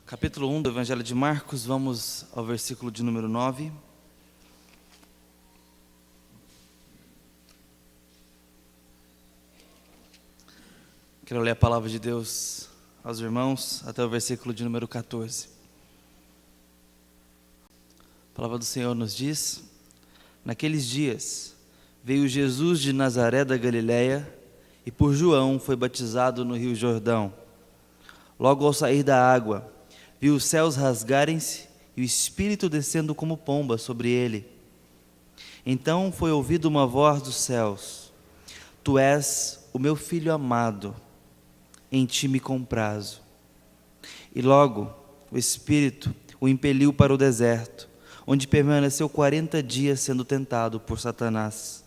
Capítulo 1 do Evangelho de Marcos, vamos ao versículo de número 9. Quero ler a palavra de Deus aos irmãos até o versículo de número 14. A palavra do Senhor nos diz: naqueles dias veio Jesus de Nazaré da Galileia e por João foi batizado no rio Jordão. Logo ao sair da água, viu os céus rasgarem-se e o Espírito descendo como pomba sobre ele. Então foi ouvida uma voz dos céus: Tu és o meu Filho amado, em ti me comprazo. E logo o Espírito o impeliu para o deserto, onde permaneceu 40 dias sendo tentado por Satanás.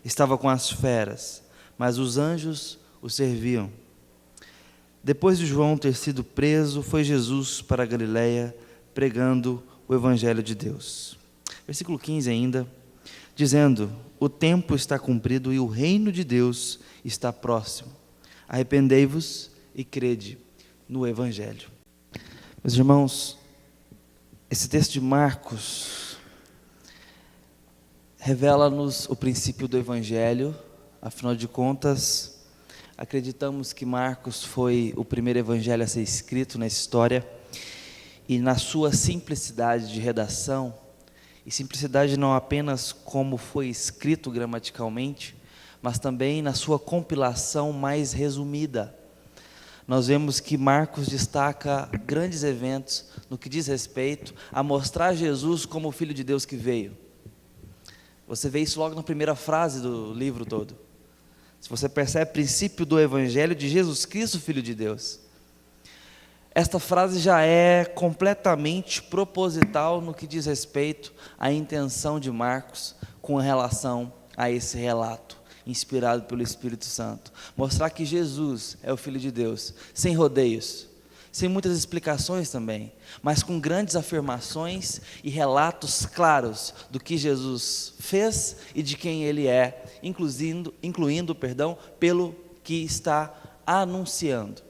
Estava com as feras, mas os anjos o serviam. Depois de João ter sido preso, foi Jesus para a Galileia, pregando o Evangelho de Deus. Versículo 15 ainda, dizendo: o tempo está cumprido e o reino de Deus está próximo. Arrependei-vos e crede no Evangelho. Meus irmãos, esse texto de Marcos revela-nos o princípio do Evangelho. Afinal de contas, acreditamos que Marcos foi o primeiro evangelho a ser escrito na história, e na sua simplicidade de redação, e simplicidade não apenas como foi escrito gramaticalmente, mas também na sua compilação mais resumida. Nós vemos que Marcos destaca grandes eventos no que diz respeito a mostrar Jesus como o Filho de Deus que veio. Você vê isso logo na primeira frase do livro todo. Se você percebe o princípio do Evangelho de Jesus Cristo, Filho de Deus, esta frase já é completamente proposital no que diz respeito à intenção de Marcos com relação a esse relato, inspirado pelo Espírito Santo. Mostrar que Jesus é o Filho de Deus, sem rodeios, sem muitas explicações também, mas com grandes afirmações e relatos claros do que Jesus fez e de quem Ele é, incluindo, pelo que está anunciando.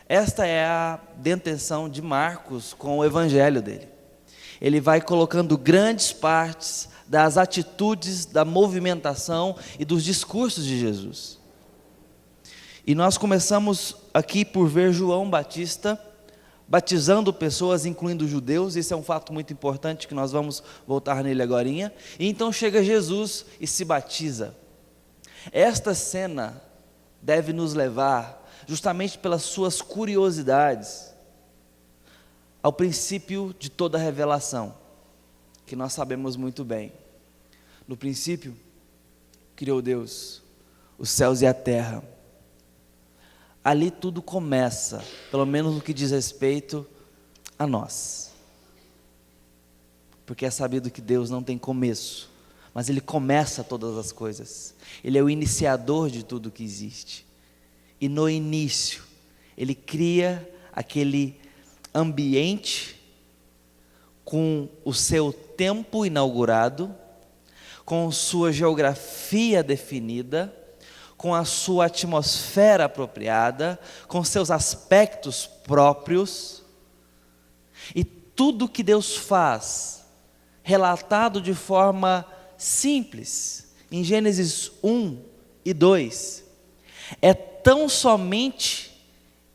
Esta é a intenção de Marcos com o Evangelho dele. Ele vai colocando grandes partes das atitudes, da movimentação e dos discursos de Jesus. E nós começamos aqui por ver João Batista batizando pessoas, incluindo judeus. Esse é um fato muito importante que nós vamos voltar nele agorinha. E então chega Jesus e se batiza. Esta cena deve nos levar, justamente pelas suas curiosidades, ao princípio de toda revelação, que nós sabemos muito bem. No princípio, criou Deus os céus e a terra. Ali tudo começa, pelo menos no que diz respeito a nós. Porque é sabido que Deus não tem começo, mas Ele começa todas as coisas. Ele é o iniciador de tudo que existe. E no início, Ele cria aquele ambiente com o seu tempo inaugurado, com sua geografia definida, com a sua atmosfera apropriada, com seus aspectos próprios, e tudo que Deus faz, relatado de forma simples, em Gênesis 1 e 2, é tão somente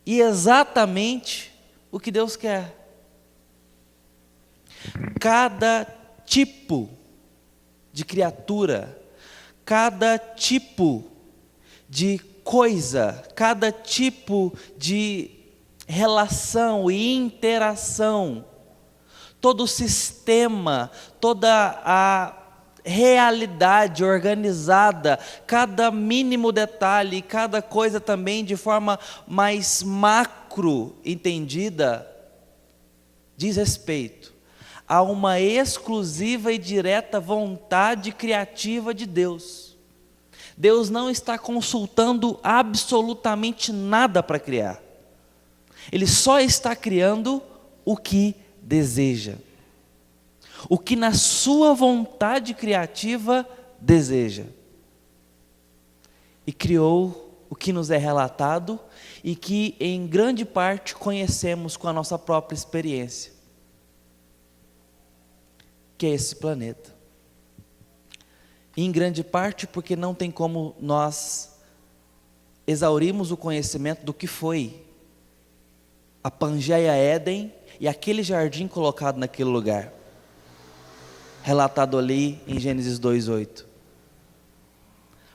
e exatamente o que Deus quer. Cada tipo de criatura, cada tipo de coisa, cada tipo de relação e interação, todo o sistema, toda a realidade organizada, cada mínimo detalhe, cada coisa também de forma mais macro entendida, diz respeito a uma exclusiva e direta vontade criativa de Deus. Deus não está consultando absolutamente nada para criar. Ele só está criando o que deseja. O que na sua vontade criativa deseja. E criou o que nos é relatado e que em grande parte conhecemos com a nossa própria experiência, que é esse planeta. E em grande parte porque não tem como nós exaurirmos o conhecimento do que foi a Pangeia Éden e aquele jardim colocado naquele lugar, relatado ali em Gênesis 2:8.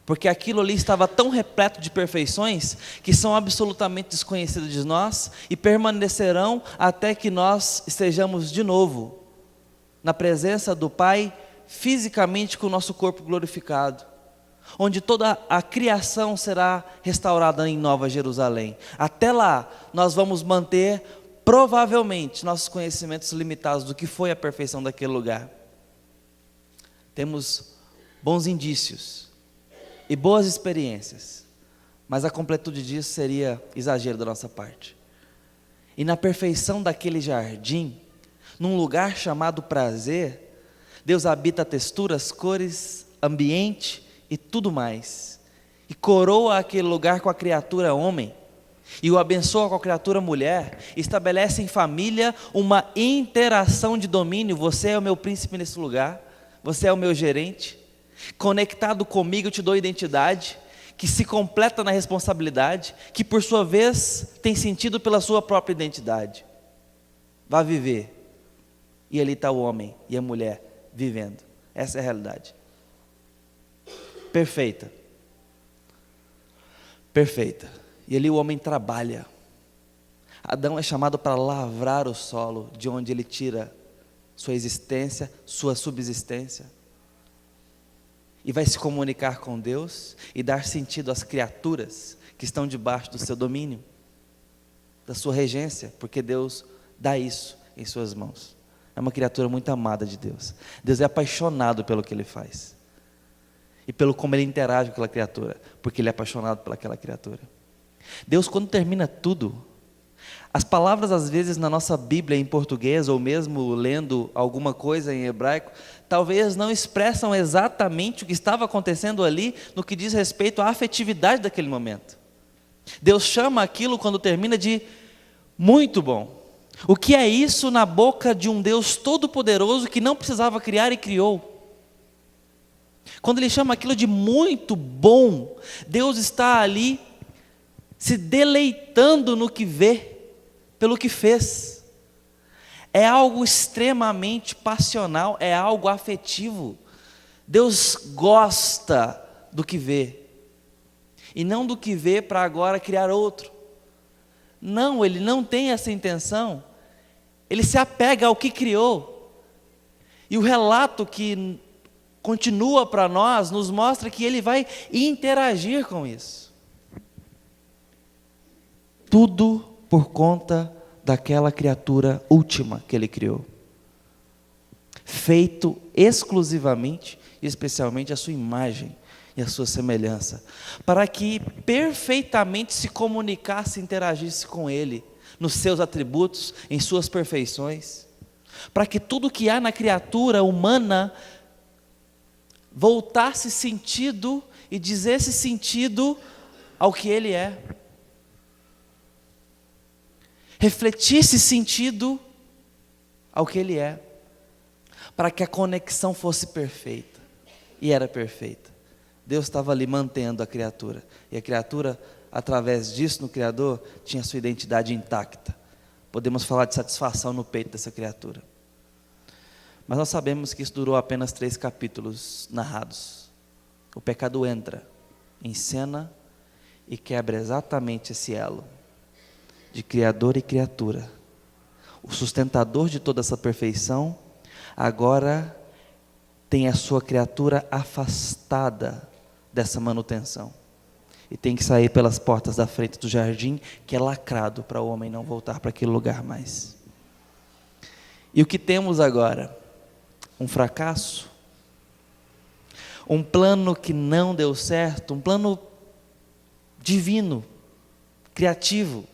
Porque aquilo ali estava tão repleto de perfeições que são absolutamente desconhecidas de nós e permanecerão até que nós estejamos de novo na presença do Pai, fisicamente com o nosso corpo glorificado, onde toda a criação será restaurada em Nova Jerusalém. Até lá, nós vamos manter, provavelmente, nossos conhecimentos limitados do que foi a perfeição daquele lugar. Temos bons indícios e boas experiências, mas a completude disso seria exagero da nossa parte. E na perfeição daquele jardim, num lugar chamado prazer, Deus habita texturas, cores, ambiente e tudo mais, e coroa aquele lugar com a criatura homem, e o abençoa com a criatura mulher, estabelece em família uma interação de domínio. Você é o meu príncipe nesse lugar, você é o meu gerente, conectado comigo eu te dou identidade, que se completa na responsabilidade, que por sua vez tem sentido pela sua própria identidade. Vá viver, e ali está o homem e a mulher vivendo, essa é a realidade. Perfeita. Perfeita. E ali o homem trabalha. Adão é chamado para lavrar o solo de onde ele tira sua existência, sua subsistência. E vai se comunicar com Deus e dar sentido às criaturas que estão debaixo do seu domínio, da sua regência, porque Deus dá isso em suas mãos. É uma criatura muito amada de Deus. Deus é apaixonado pelo que Ele faz. E pelo como Ele interage com aquela criatura, porque Ele é apaixonado pelaquela criatura. Deus, quando termina tudo, as palavras às vezes na nossa Bíblia em português, ou mesmo lendo alguma coisa em hebraico, talvez não expressam exatamente o que estava acontecendo ali, no que diz respeito à afetividade daquele momento. Deus chama aquilo quando termina de muito bom. O que é isso na boca de um Deus todo-poderoso que não precisava criar e criou? Quando Ele chama aquilo de muito bom, Deus está ali se deleitando no que vê, pelo que fez. É algo extremamente passional, é algo afetivo. Deus gosta do que vê, e não do que vê para agora criar outro. Não, Ele não tem essa intenção. Ele se apega ao que criou. E o relato que continua para nós, nos mostra que Ele vai interagir com isso. Tudo por conta daquela criatura última que Ele criou. Feito exclusivamente e especialmente a sua imagem e a sua semelhança, para que perfeitamente se comunicasse e interagisse com Ele, nos seus atributos, em suas perfeições, para que tudo que há na criatura humana voltasse sentido e dizesse sentido ao que Ele é, refletisse sentido ao que Ele é, para que a conexão fosse perfeita, e era perfeita. Deus estava ali mantendo a criatura, e a criatura, através disso no Criador, tinha sua identidade intacta. Podemos falar de satisfação no peito dessa criatura. Mas nós sabemos que isso durou apenas 3 capítulos narrados. O pecado entra em cena e quebra exatamente esse elo de Criador e criatura. O sustentador de toda essa perfeição agora tem a sua criatura afastada dessa manutenção, e tem que sair pelas portas da frente do jardim, que é lacrado para o homem não voltar para aquele lugar mais. E o que temos agora? Um fracasso, um plano que não deu certo, um plano divino, criativo,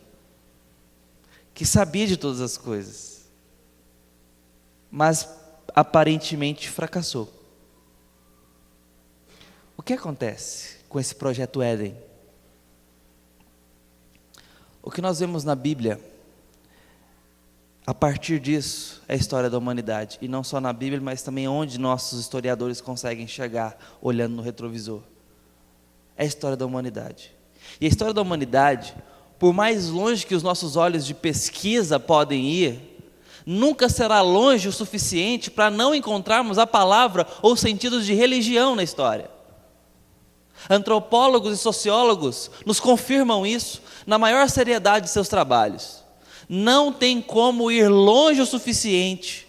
que sabia de todas as coisas, mas aparentemente fracassou. O que acontece com esse projeto Éden? O que nós vemos na Bíblia, a partir disso, é a história da humanidade. E não só na Bíblia, mas também onde nossos historiadores conseguem chegar, olhando no retrovisor. É a história da humanidade. E a história da humanidade, por mais longe que os nossos olhos de pesquisa podem ir, nunca será longe o suficiente para não encontrarmos a palavra ou sentidos de religião na história. Antropólogos e sociólogos nos confirmam isso na maior seriedade de seus trabalhos. Não tem como ir longe o suficiente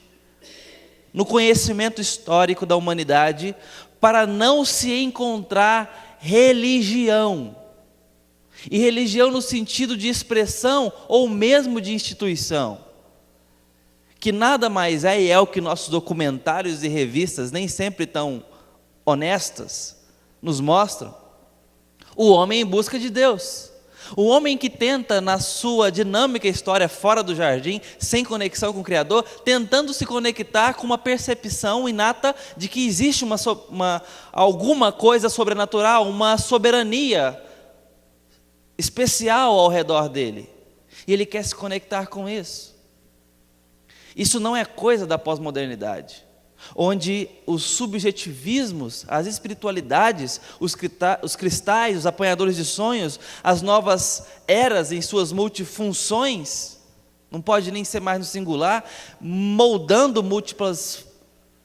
no conhecimento histórico da humanidade para não se encontrar religião. E religião no sentido de expressão ou mesmo de instituição, que nada mais é, e é o que nossos documentários e revistas, nem sempre tão honestas, nos mostram: o homem em busca de Deus. O homem que tenta, na sua dinâmica história fora do jardim, sem conexão com o Criador, tentando se conectar com uma percepção inata de que existe alguma coisa sobrenatural, uma soberania especial ao redor dele. E ele quer se conectar com isso. Isso não é coisa da pós-modernidade, onde os subjetivismos, as espiritualidades, os cristais, os apanhadores de sonhos, as novas eras em suas multifunções, não pode nem ser mais no singular, moldando múltiplas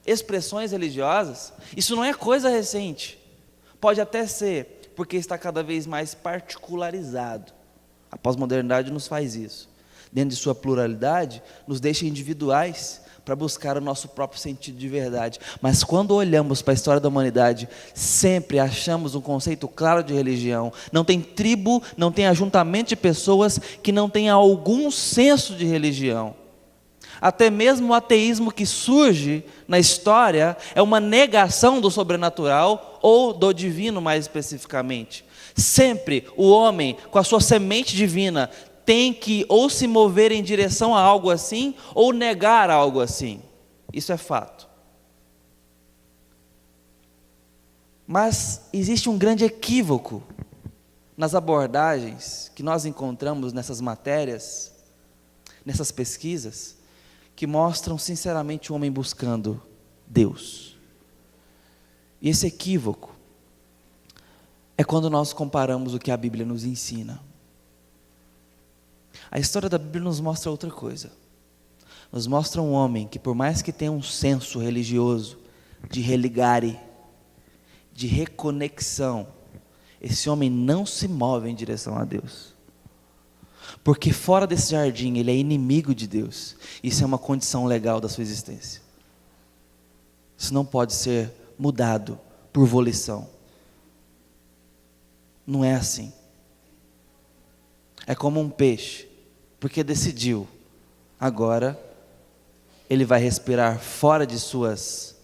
expressões religiosas, isso não é coisa recente. Pode até ser, porque está cada vez mais particularizado. A pós-modernidade nos faz isso. Dentro de sua pluralidade, nos deixa individuais para buscar o nosso próprio sentido de verdade. Mas quando olhamos para a história da humanidade, sempre achamos um conceito claro de religião. Não tem tribo, não tem ajuntamento de pessoas que não tenha algum senso de religião. Até mesmo o ateísmo que surge na história é uma negação do sobrenatural ou do divino, mais especificamente. Sempre o homem, com a sua semente divina, tem que ou se mover em direção a algo assim, ou negar algo assim. Isso é fato. Mas existe um grande equívoco nas abordagens que nós encontramos nessas matérias, nessas pesquisas, que mostram sinceramente o homem buscando Deus. E esse equívoco é quando nós comparamos o que a Bíblia nos ensina. A história da Bíblia nos mostra outra coisa. Nos mostra um homem que, por mais que tenha um senso religioso, de religare, de reconexão, esse homem não se move em direção a Deus. Porque fora desse jardim ele é inimigo de Deus. Isso é uma condição legal da sua existência. Isso não pode ser mudado por volição. Não é assim. É como um peixe, porque decidiu, agora ele vai respirar fora de suas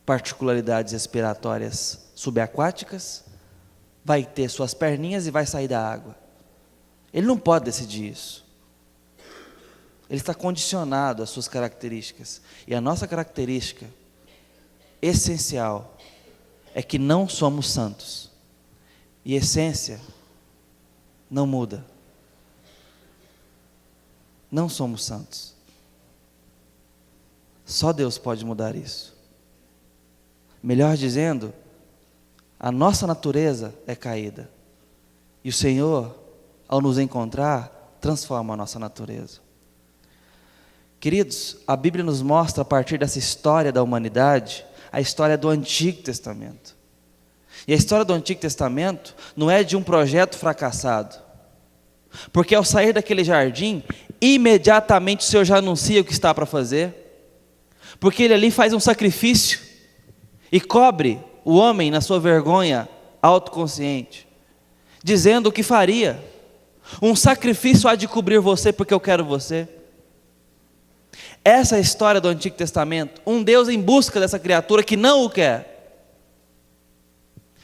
particularidades respiratórias subaquáticas, vai ter suas perninhas e vai sair da água. Ele não pode decidir isso. Ele está condicionado às suas características. E a nossa característica essencial é que não somos santos. E essência não muda. Não somos santos. Só Deus pode mudar isso. Melhor dizendo, a nossa natureza é caída. E o Senhor, ao nos encontrar, transforma a nossa natureza. Queridos, a Bíblia nos mostra, a partir dessa história da humanidade, a história do Antigo Testamento. E a história do Antigo Testamento não é de um projeto fracassado. Porque ao sair daquele jardim, imediatamente o Senhor já anuncia o que está para fazer. Porque Ele ali faz um sacrifício e cobre o homem na sua vergonha autoconsciente, dizendo o que faria. Um sacrifício há de cobrir você porque eu quero você. Essa é a história do Antigo Testamento. Um Deus em busca dessa criatura que não o quer.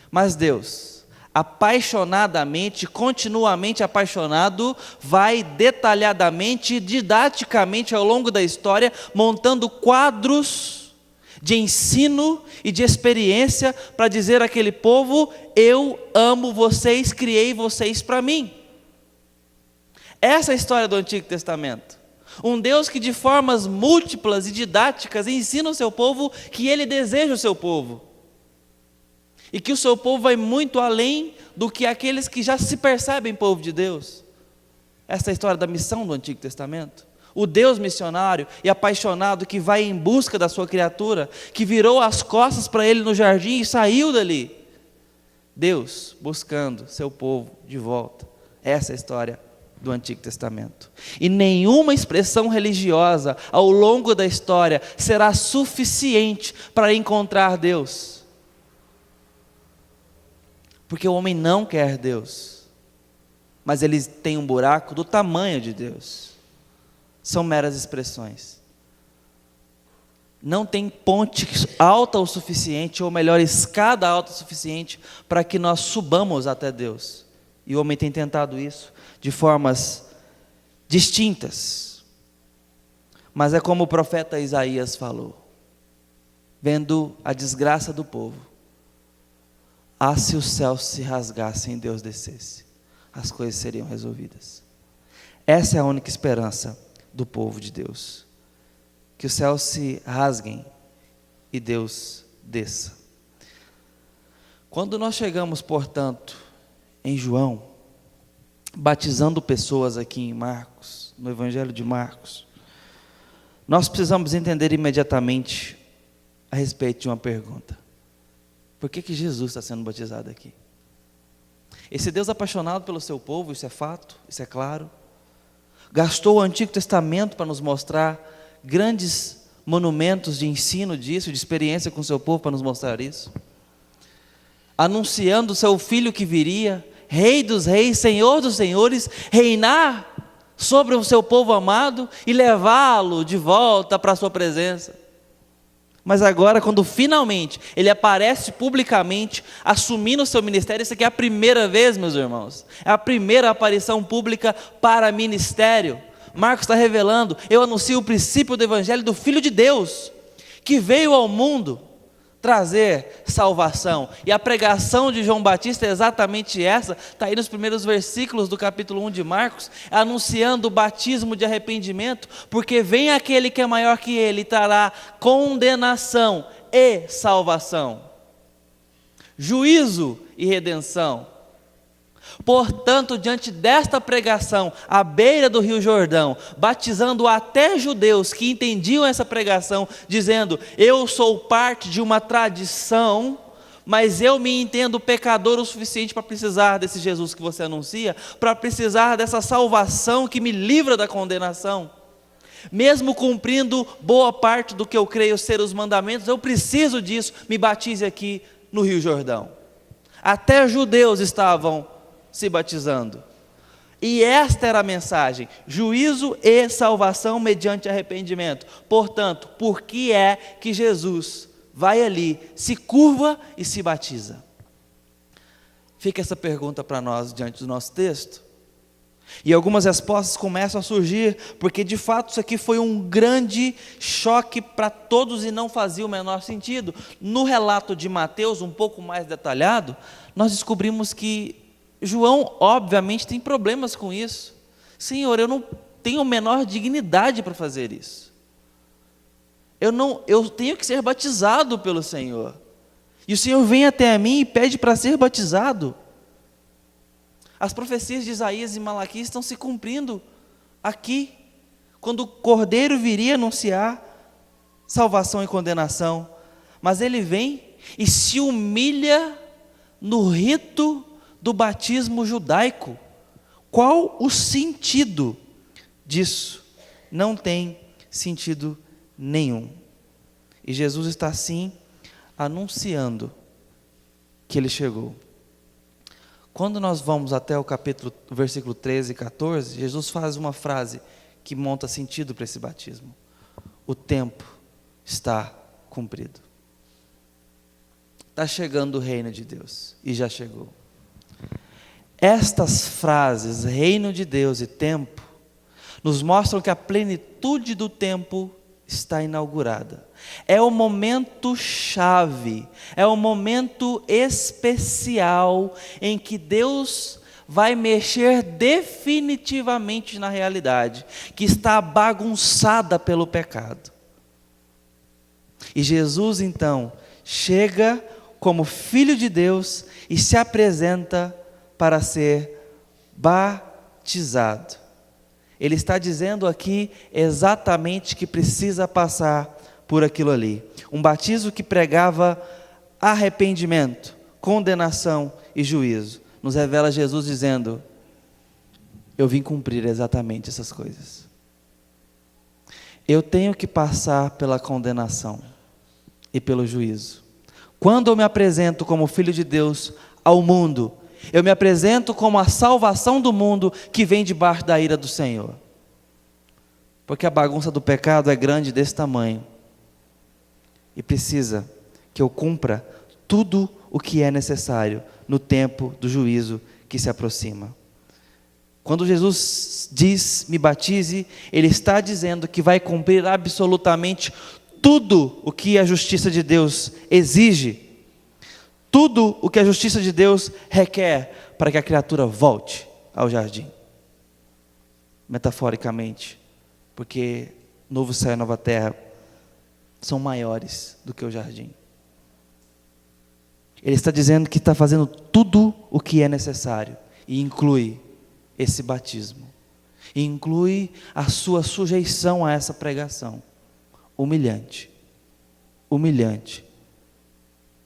Mas Deus, apaixonadamente, continuamente apaixonado, vai detalhadamente, didaticamente ao longo da história, montando quadros de ensino e de experiência para dizer àquele povo: eu amo vocês, criei vocês para mim. Essa é a história do Antigo Testamento. Um Deus que de formas múltiplas e didáticas ensina o seu povo que Ele deseja o seu povo. E que o seu povo vai muito além do que aqueles que já se percebem povo de Deus. Essa é a história da missão do Antigo Testamento. O Deus missionário e apaixonado que vai em busca da sua criatura, que virou as costas para Ele no jardim e saiu dali. Deus buscando seu povo de volta. Essa é a história do Antigo Testamento. E nenhuma expressão religiosa ao longo da história será suficiente para encontrar Deus. Porque o homem não quer Deus, mas ele tem um buraco do tamanho de Deus. São meras expressões. Não tem ponte alta o suficiente, ou melhor, escada alta o suficiente para que nós subamos até Deus. E o homem tem tentado isso de formas distintas. Mas é como o profeta Isaías falou, vendo a desgraça do povo. Ah, se os céus se rasgassem e Deus descesse, as coisas seriam resolvidas. Essa é a única esperança do povo de Deus. Que os céus se rasguem e Deus desça. Quando nós chegamos, portanto, em João, batizando pessoas aqui em Marcos, no Evangelho de Marcos, nós precisamos entender imediatamente a respeito de uma pergunta. Por que Jesus está sendo batizado aqui? Esse Deus apaixonado pelo seu povo, isso é fato, isso é claro, gastou o Antigo Testamento para nos mostrar grandes monumentos de ensino disso, de experiência com o seu povo para nos mostrar isso, anunciando o seu filho que viria, Rei dos reis, Senhor dos senhores, reinar sobre o seu povo amado e levá-lo de volta para a sua presença. Mas agora, quando finalmente ele aparece publicamente, assumindo o seu ministério, isso aqui é a primeira vez, meus irmãos, é a primeira aparição pública para ministério. Marcos está revelando, eu anuncio o princípio do Evangelho do Filho de Deus, que veio ao mundo trazer salvação. E a pregação de João Batista é exatamente essa, está aí nos primeiros versículos do capítulo 1 de Marcos, anunciando o batismo de arrependimento, porque vem aquele que é maior que ele e trará condenação e salvação, juízo e redenção. Portanto, diante desta pregação, à beira do Rio Jordão, batizando até judeus que entendiam essa pregação, dizendo, eu sou parte de uma tradição, mas eu me entendo pecador o suficiente para precisar desse Jesus que você anuncia, para precisar dessa salvação que me livra da condenação. Mesmo cumprindo boa parte do que eu creio ser os mandamentos, eu preciso disso, me batize aqui no Rio Jordão. Até judeus estavam se batizando. E esta era a mensagem: juízo e salvação mediante arrependimento. Portanto, por que é que Jesus vai ali, se curva e se batiza? Fica essa pergunta para nós diante do nosso texto. E algumas respostas começam a surgir, porque de fato isso aqui foi um grande choque para todos e não fazia o menor sentido. No relato de Mateus, um pouco mais detalhado, nós descobrimos que João, obviamente, tem problemas com isso. Senhor, eu não tenho a menor dignidade para fazer isso. Eu tenho que ser batizado pelo Senhor. E o Senhor vem até a mim e pede para ser batizado. As profecias de Isaías e Malaquias estão se cumprindo aqui, quando o Cordeiro viria anunciar salvação e condenação. Mas ele vem e se humilha no rito do batismo judaico. Qual o sentido disso? Não tem sentido nenhum. E Jesus está assim anunciando que ele chegou. Quando nós vamos até o versículo 13 e 14, Jesus faz uma frase que monta sentido para esse batismo. O tempo está cumprido. Está chegando o reino de Deus, e já chegou. Estas frases, reino de Deus e tempo, nos mostram que a plenitude do tempo está inaugurada. É o momento chave, é o momento especial em que Deus vai mexer definitivamente na realidade, que está bagunçada pelo pecado. E Jesus então chega como Filho de Deus e se apresenta para ser batizado. Ele está dizendo aqui exatamente que precisa passar por aquilo ali. Um batismo que pregava arrependimento, condenação e juízo. Nos revela Jesus dizendo: eu vim cumprir exatamente essas coisas. Eu tenho que passar pela condenação e pelo juízo. Quando eu me apresento como Filho de Deus ao mundo, eu me apresento como a salvação do mundo que vem debaixo da ira do Senhor. Porque a bagunça do pecado é grande desse tamanho. E precisa que eu cumpra tudo o que é necessário no tempo do juízo que se aproxima. Quando Jesus diz, me batize, Ele está dizendo que vai cumprir absolutamente tudo o que a justiça de Deus exige. Tudo o que a justiça de Deus requer para que a criatura volte ao jardim. Metaforicamente, porque novo céu e nova terra são maiores do que o jardim. Ele está dizendo que está fazendo tudo o que é necessário, e inclui esse batismo, e inclui a sua sujeição a essa pregação, humilhante,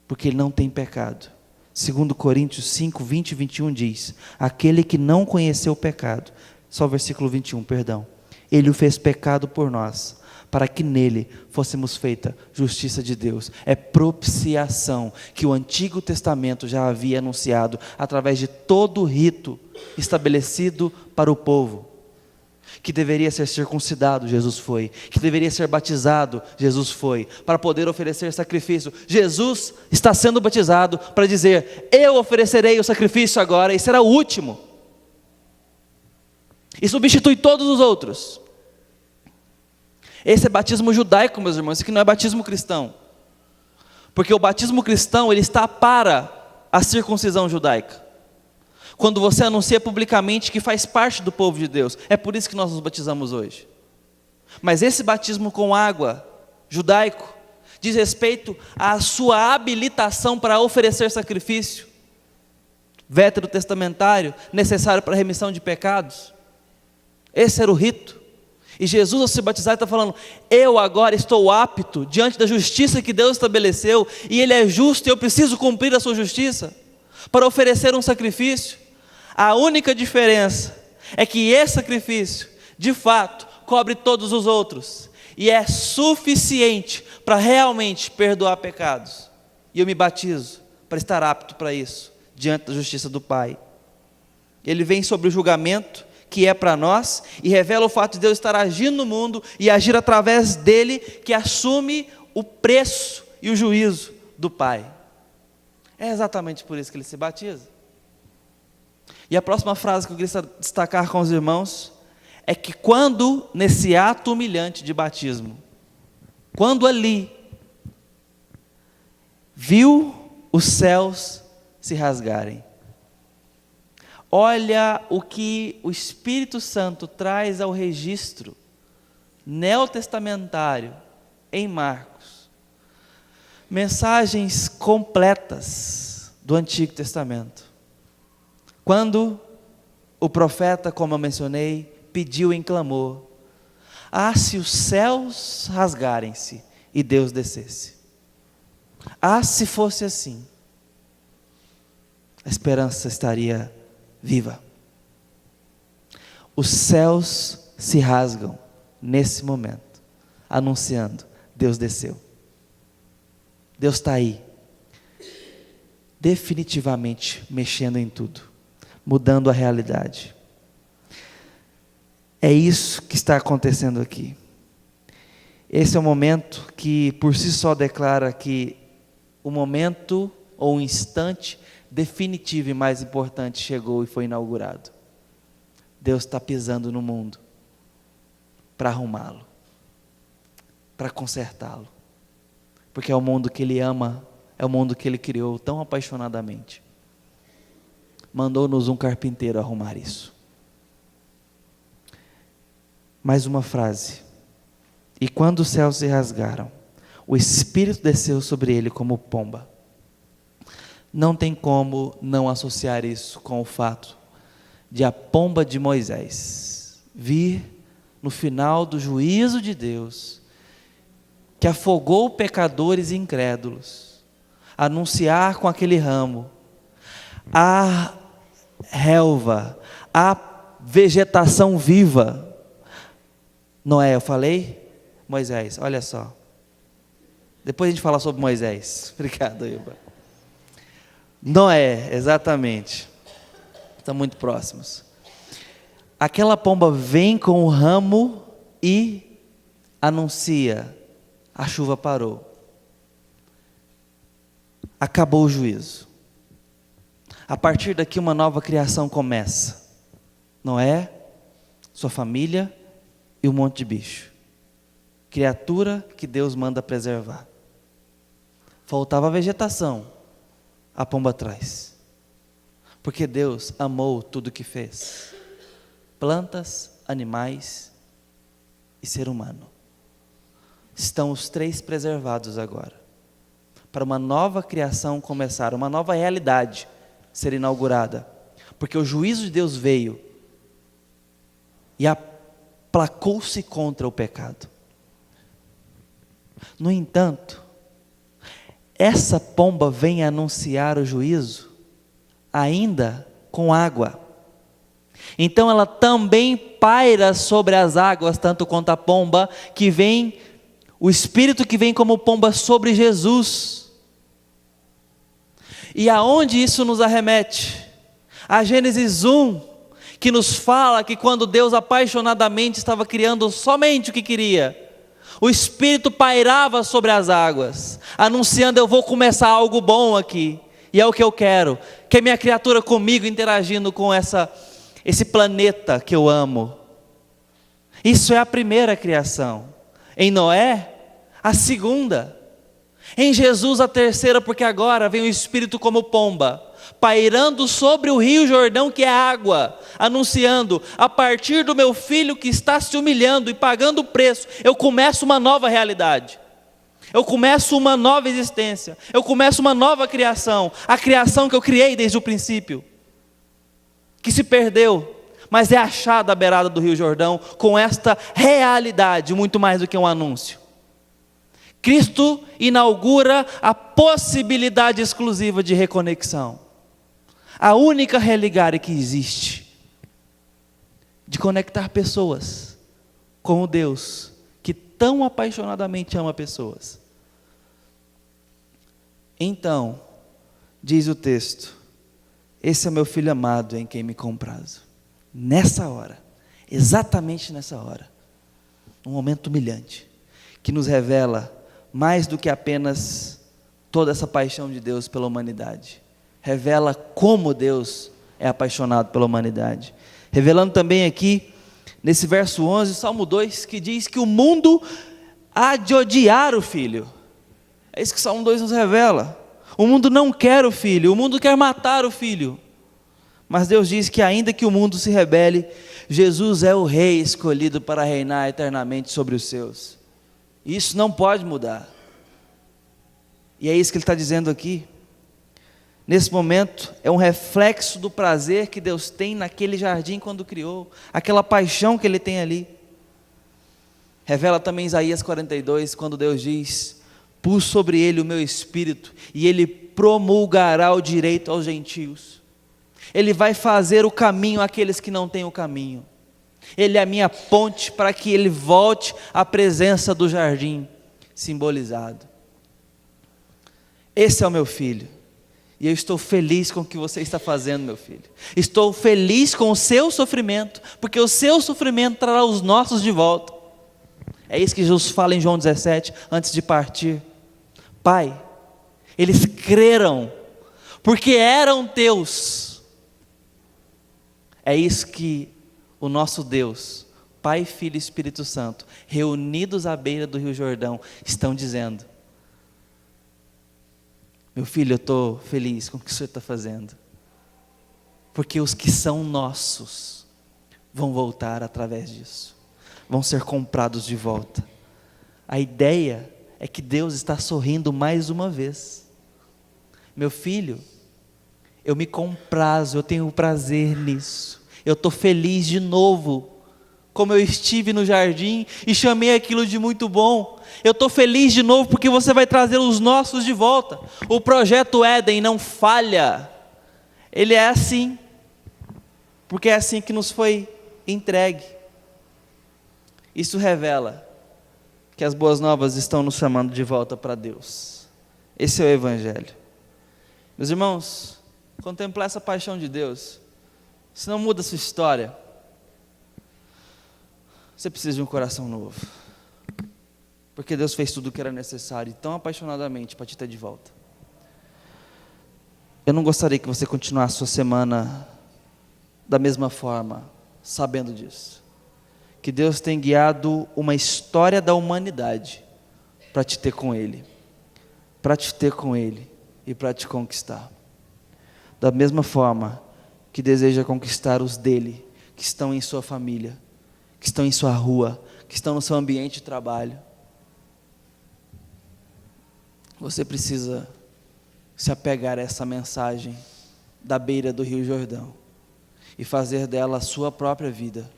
porque ele não tem pecado. 2 Coríntios 5, 20 e 21 diz, aquele que não conheceu o pecado, só o versículo 21, perdão, ele o fez pecado por nós, para que nele fôssemos feita justiça de Deus. É propiciação que o Antigo Testamento já havia anunciado, através de todo o rito estabelecido para o povo. Que deveria ser circuncidado, Jesus foi. Que deveria ser batizado, Jesus foi. Para poder oferecer sacrifício. Jesus está sendo batizado para dizer, eu oferecerei o sacrifício agora, e será o último. E substitui todos os outros. Esse é batismo judaico, meus irmãos, esse aqui não é batismo cristão. Porque o batismo cristão, ele está para a circuncisão judaica. Quando você anuncia publicamente que faz parte do povo de Deus, é por isso que nós nos batizamos hoje. Mas esse batismo com água, judaico, diz respeito à sua habilitação para oferecer sacrifício, veterotestamentário, necessário para a remissão de pecados. Esse era o rito. E Jesus, ao se batizar, está falando, eu agora estou apto, diante da justiça que Deus estabeleceu, e Ele é justo, e eu preciso cumprir a sua justiça, para oferecer um sacrifício. A única diferença é que esse sacrifício, de fato, cobre todos os outros, e é suficiente para realmente perdoar pecados. E eu me batizo para estar apto para isso, diante da justiça do Pai. Ele vem sobre o julgamento, que é para nós, e revela o fato de Deus estar agindo no mundo, e agir através dele, que assume o preço e o juízo do Pai. É exatamente por isso que ele se batiza. E a próxima frase que eu queria destacar com os irmãos, é que quando, nesse ato humilhante de batismo, quando ali, viu os céus se rasgarem, olha o que o Espírito Santo traz ao registro neotestamentário em Marcos. Mensagens completas do Antigo Testamento. Quando o profeta, como eu mencionei, pediu em clamor, se os céus rasgarem-se e Deus descesse. Se fosse assim, a esperança estaria viva. Os céus se rasgam nesse momento, anunciando, Deus desceu. Deus está aí, definitivamente mexendo em tudo, mudando a realidade. É isso que está acontecendo aqui. Esse é o momento que por si só declara que o momento ou o instante definitivo e mais importante chegou e foi inaugurado. Deus está pisando no mundo para arrumá-lo, para consertá-lo, porque é o mundo que Ele ama, é o mundo que Ele criou tão apaixonadamente. mandou-nos um carpinteiro arrumar isso. Mais uma frase. E quando os céus se rasgaram, o Espírito desceu sobre ele como pomba. Não tem como não associar isso com o fato de a pomba de Moisés vir no final do juízo de Deus, que afogou pecadores incrédulos, anunciar com aquele ramo a relva, a vegetação viva. Noé, eu falei? Moisés, olha só. Depois a gente fala sobre Moisés. Obrigado, Ilba. Noé, exatamente. Estão muito próximos. Aquela pomba vem com o ramo e anuncia: a chuva parou. Acabou o juízo. A partir daqui uma nova criação começa. Noé, sua família e um monte de bicho. Criatura que Deus manda preservar. Faltava a vegetação, a pomba traz. Porque Deus amou tudo que fez. Plantas, animais e ser humano. Estão os três preservados agora. Para uma nova criação começar, uma nova realidade ser inaugurada. Porque o juízo de Deus veio e aplacou-se contra o pecado. No entanto, essa pomba vem anunciar o juízo ainda com água. Então ela também paira sobre as águas, tanto quanto a pomba, que vem, o Espírito que vem como pomba sobre Jesus. E aonde isso nos arremete? A Gênesis 1, que nos fala que quando Deus apaixonadamente estava criando somente o que queria, o Espírito pairava sobre as águas, anunciando: eu vou começar algo bom aqui, e é o que eu quero, que é minha criatura comigo interagindo com esse planeta que eu amo. Isso é a primeira criação. Em Noé, a segunda. Em Jesus, a terceira, porque agora vem o Espírito como pomba, pairando sobre o rio Jordão, que é água, anunciando: a partir do meu filho que está se humilhando e pagando o preço, eu começo uma nova realidade. Eu começo uma nova existência. Eu começo uma nova criação. A criação que eu criei desde o princípio, que se perdeu, mas é achada à beirada do rio Jordão, com esta realidade, muito mais do que um anúncio. Cristo inaugura a possibilidade exclusiva de reconexão. A única religare que existe, de conectar pessoas com o Deus que tão apaixonadamente ama pessoas. Então, diz o texto: esse é meu filho amado em quem me comprazo. Nessa hora, exatamente nessa hora, um momento humilhante, que nos revela mais do que apenas toda essa paixão de Deus pela humanidade. Revela como Deus é apaixonado pela humanidade. Revelando também aqui, nesse verso 11, Salmo 2, que diz que o mundo há de odiar o Filho. É isso que o Salmo 2 nos revela. O mundo não quer o Filho, o mundo quer matar o Filho. Mas Deus diz que ainda que o mundo se rebele, Jesus é o Rei escolhido para reinar eternamente sobre os seus. Isso não pode mudar. E é isso que Ele está dizendo aqui. Nesse momento, é um reflexo do prazer que Deus tem naquele jardim quando criou, aquela paixão que Ele tem ali. Revela também Isaías 42, quando Deus diz: pus sobre ele o meu espírito, e ele promulgará o direito aos gentios. Ele vai fazer o caminho àqueles que não têm o caminho. Ele é a minha ponte para que ele volte à presença do jardim simbolizado. Esse é o meu filho. E eu estou feliz com o que você está fazendo, meu filho. Estou feliz com o seu sofrimento, porque o seu sofrimento trará os nossos de volta. É isso que Jesus fala em João 17, antes de partir. Pai, eles creram, porque eram teus. É isso que o nosso Deus, Pai, Filho e Espírito Santo, reunidos à beira do Rio Jordão, estão dizendo: meu filho, eu estou feliz com o que o Senhor está fazendo. porque os que são nossos vão voltar através disso, vão ser comprados de volta. A ideia é que Deus está sorrindo mais uma vez. Meu filho, eu me comprazo, eu tenho prazer nisso, eu estou feliz de novo, como eu estive no jardim e chamei aquilo de muito bom. Eu estou feliz de novo porque você vai trazer os nossos de volta. O projeto Éden não falha, ele é assim, porque é assim que nos foi entregue. Isso revela que as boas novas estão nos chamando de volta para Deus. Esse é o Evangelho. Meus irmãos, contemplar essa paixão de Deus, se não muda a sua história, você precisa de um coração novo, porque Deus fez tudo o que era necessário, tão apaixonadamente, para te ter de volta. Eu não gostaria que você continuasse a sua semana da mesma forma, sabendo disso, que Deus tem guiado uma história da humanidade, para te ter com Ele, para te ter com Ele, e para te conquistar, da mesma forma que deseja conquistar os dele, que estão em sua família, que estão em sua rua, que estão no seu ambiente de trabalho. Você precisa se apegar a essa mensagem da beira do Rio Jordão e fazer dela a sua própria vida,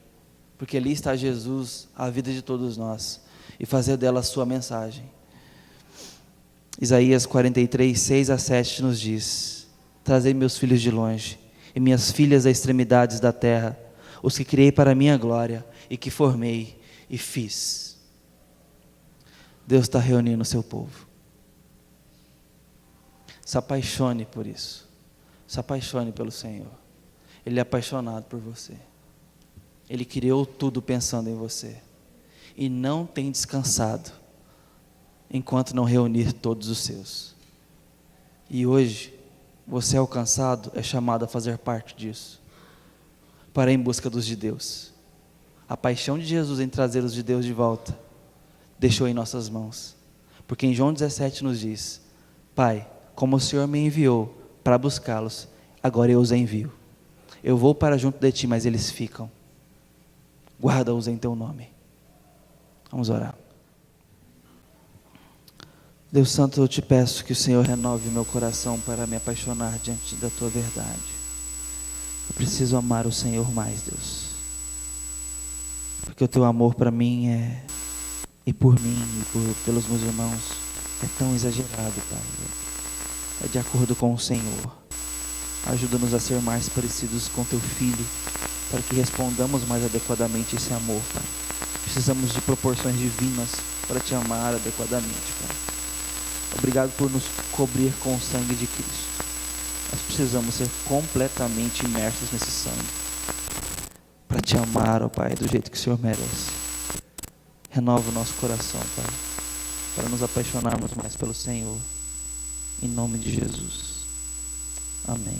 porque ali está Jesus, a vida de todos nós, e fazer dela a sua mensagem. Isaías 43, 6-7 nos diz: trazei meus filhos de longe, e minhas filhas a extremidades da terra, os que criei para a minha glória, e que formei e fiz. Deus está reunindo o seu povo. Se apaixone por isso, se apaixone pelo Senhor. Ele é apaixonado por você, Ele criou tudo pensando em você, e não tem descansado, enquanto não reunir todos os seus. E hoje, você alcançado, é chamado a fazer parte disso, para ir em busca dos de Deus. A paixão de Jesus em trazer os de Deus de volta, deixou em nossas mãos, porque em João 17 nos diz: Pai, como o Senhor me enviou para buscá-los, agora eu os envio. Eu vou para junto de ti, mas eles ficam. Guarda-os em teu nome. Vamos orar. Deus Santo, eu te peço que o Senhor renove meu coração para me apaixonar diante da tua verdade. Eu preciso amar o Senhor mais, Deus, porque o teu amor para mim e por mim e pelos meus irmãos é tão exagerado, Pai. É de acordo com o Senhor. Ajuda-nos a ser mais parecidos com teu Filho, para que respondamos mais adequadamente esse amor, Pai. Precisamos de proporções divinas para te amar adequadamente, Pai. Obrigado por nos cobrir com o sangue de Cristo. Nós precisamos ser completamente imersos nesse sangue, para te amar, ó Pai, do jeito que o Senhor merece. Renova o nosso coração, Pai, para nos apaixonarmos mais pelo Senhor. Em nome de Jesus. Amém.